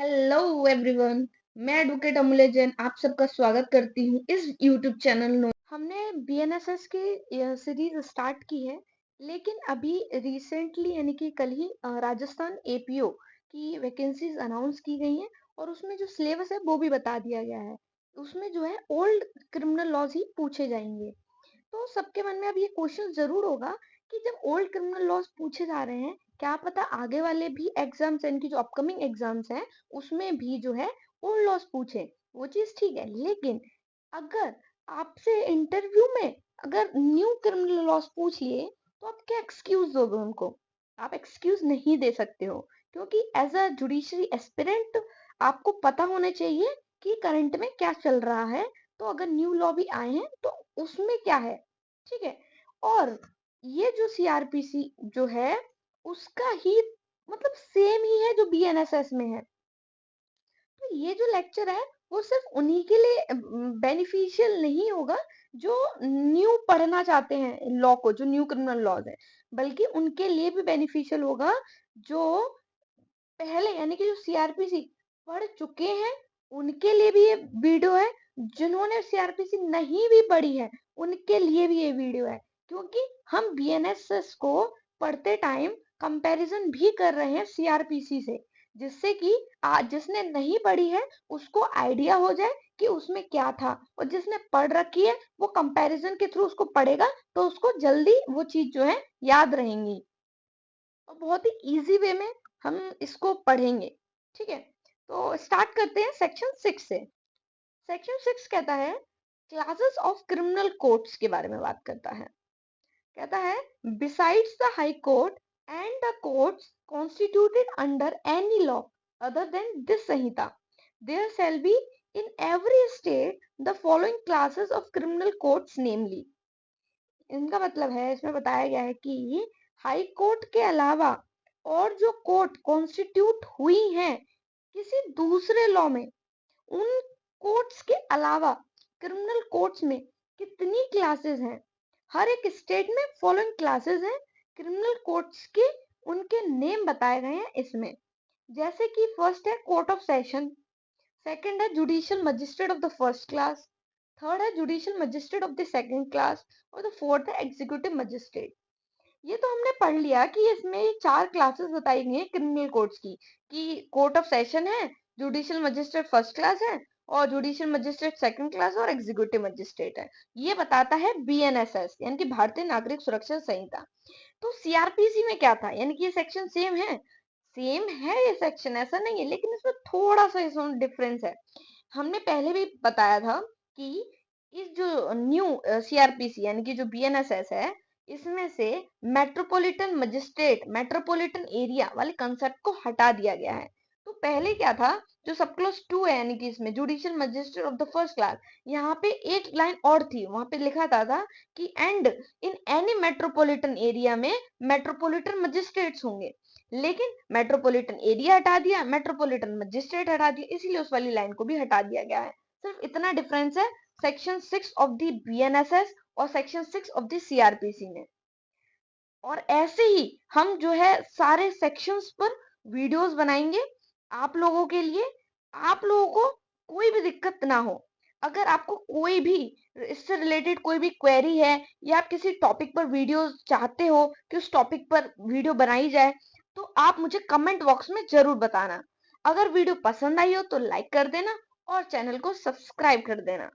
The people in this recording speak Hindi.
Hello everyone. मैं एडवोकेट अमूल्य जैन आप सबका स्वागत करती हूँ इस यूट्यूब चैनल में। हमने बीएनएसएस की सीरीज स्टार्ट की है, लेकिन अभी रिसेंटली यानी कि कल ही राजस्थान एपीओ की वैकेंसीज अनाउंस की गई हैं और उसमें जो सिलेबस है वो भी बता दिया गया है। उसमें जो है ओल्ड क्रिमिनल लॉज ही पूछे जाएंगे। तो सबके मन में अब ये क्वेश्चन जरूर होगा कि जब ओल्ड क्रिमिनल लॉज पूछे जा रहे हैं, क्या पता आगे वाले भी एग्जाम्स इनकी जो अपकमिंग एग्जाम्स हैं उसमें भी जो है ओल्ड लॉज पूछे। वो चीज ठीक है, लेकिन अगर आपसे इंटरव्यू में अगर न्यू क्रिमिनल लॉज पूछ लिए तो आप क्या एक्सक्यूज दोगे उनको? आप एक्सक्यूज नहीं दे सकते हो, क्योंकि एज अ जुडिशरी एस्पिरेंट आपको पता होना चाहिए कि करंट में क्या चल रहा है। तो अगर न्यू लॉ भी आए हैं तो उसमें क्या है, ठीक है। और ये जो सीआरपीसी जो है उसका ही मतलब सेम ही है जो बीएनएसएस में है। तो ये जो लेक्चर है वो सिर्फ उन्हीं के लिए बेनिफिशियल नहीं होगा जो न्यू पढ़ना चाहते हैं लॉ को, जो न्यू क्रिमिनल लॉज है, बल्कि उनके लिए भी बेनिफिशियल होगा जो पहले यानी कि जो सीआरपीसी पढ़ चुके हैं। उनके लिए भी ये वीडियो है, जिन्होंने सीआरपीसी नहीं भी पढ़ी है उनके लिए भी ये वीडियो है, क्योंकि हम बीएनएसएस को पढ़ते टाइम कंपैरिजन भी कर रहे हैं सीआरपीसी से, जिससे कि जिसने नहीं पढ़ी है उसको आइडिया हो जाए कि उसमें क्या था, और जिसने पढ़ रखी है वो कंपैरिजन के थ्रू उसको पढ़ेगा तो उसको जल्दी वो चीज जो है याद रहेंगी और बहुत ही इजी वे में हम इसको पढ़ेंगे। ठीक है, तो स्टार्ट करते हैं सेक्शन 6 से। सेक्शन 6 कहता है क्लासेस ऑफ क्रिमिनल कोर्ट्स के बारे में बात करता है। कहता है besides the high court and the courts constituted under any law other than this Sanhita there shall be in every state the following classes of criminal courts namely. इनका मतलब है, इसमें बताया गया है कि हाई कोर्ट के अलावा और जो कोर्ट कॉन्स्टिट्यूट हुई हैं किसी दूसरे लॉ में, उन कोर्ट्स के अलावा क्रिमिनल कोर्ट्स में कितनी क्लासेस हैं, हर एक स्टेट में फॉलोइंग क्लासेस हैं क्रिमिनल कोर्ट्स के, उनके नेम बताए गए हैं इसमें। जैसे कि फर्स्ट है कोर्ट ऑफ सेशन, सेकंड है judicial magistrate of the first class, third है judicial magistrate of the second class, और द फोर्थ है एग्जीक्यूटिव मजिस्ट्रेट। ये तो हमने पढ़ लिया कि इसमें ये 4 क्लासेस बताई गई हैं क्रिमिनल कोर्ट्स की, कि कोर्ट ऑफ सेशन है, जुडिशियल मजिस्ट्रेट फर्स्ट क्लास है, और जुडिशियल मजिस्ट्रेट सेकंड क्लास और एग्जीक्यूटिव मजिस्ट्रेट है। ये बताता है बीएनएसएस यानी कि भारतीय नागरिक सुरक्षा संहिता। तो सीआरपीसी में क्या था, यानी कि ये सेक्शन सेम है, सेम है ये सेक्शन, ऐसा नहीं है, लेकिन इसमें थोड़ा सा इसमें डिफरेंस है। हमने पहले भी बताया था कि इस जो न्यू सीआरपीसी यानी कि जो बीएनएसएस है, इसमें से मेट्रोपॉलिटन मजिस्ट्रेट, मेट्रोपॉलिटन एरिया वाले कंसेप्ट को हटा दिया गया है। तो पहले क्या था, जो सब क्लॉज 2 है यानी कि इसमें judicial magistrate of the first class, यहाँ पे एक लाइन और थी, वहां पे लिखा था कि and in any metropolitan area में मेट्रोपॉलिटन मजिस्ट्रेट्स होंगे, लेकिन मेट्रोपॉलिटन एरिया हटा दिया, मेट्रोपॉलिटन मजिस्ट्रेट हटा दिया, इसीलिए उस वाली लाइन को भी हटा दिया गया है। सिर्फ इतना डिफरेंस है सेक्शन 6 ऑफ द बीएनएसएस और सेक्शन 6 ऑफ द सीआरपीसी में। और ऐसे ही हम जो है सारे सेक्शंस पर वीडियोस बनाएंगे आप लोगों के लिए, आप लोगों को कोई भी दिक्कत ना हो। अगर आपको कोई भी इससे रिलेटेड कोई भी क्वेरी है या आप किसी टॉपिक पर वीडियो चाहते हो कि उस टॉपिक पर वीडियो बनाई जाए, तो आप मुझे कमेंट बॉक्स में जरूर बताना। अगर वीडियो पसंद आई हो तो लाइक कर देना और चैनल को सब्सक्राइब कर देना।